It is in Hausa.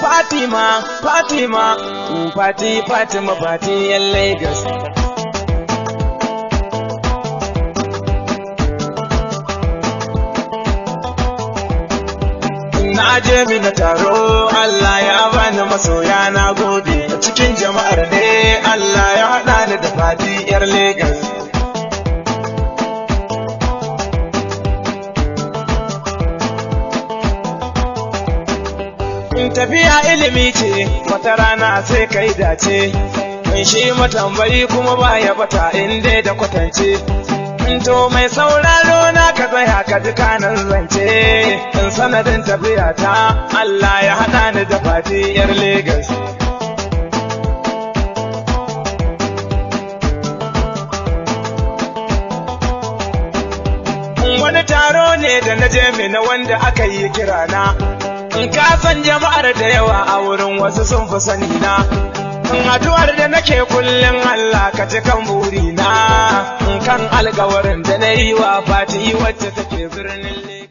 Fatima, Fatima, Fatima, Fati yan Lagos. Na je mina taro, Allah ya bani masoya na gode. Cikin jama'ar ne Allah ya haɗa ni da Fati yar Lagos. Tafiya ilimi ce, wata rana sai kai dace. Mun shi matambayi kuma baya bata inda da kwatance. To mai sauraro na ka tsaya ka ji kanan zance. In sanadin tafiya ta Allah ya haɗa ni da Fati yar Lagos. Wani taro ne da na je mina wanda aka yi kirana. In ka san jama'ar da yawa a wurin wasu sun fi sani na. In addu'ar da nake kullum Allah ka ci kan burina. In kan alkawarin da na yi wa Fati wacce take birnin Lagos.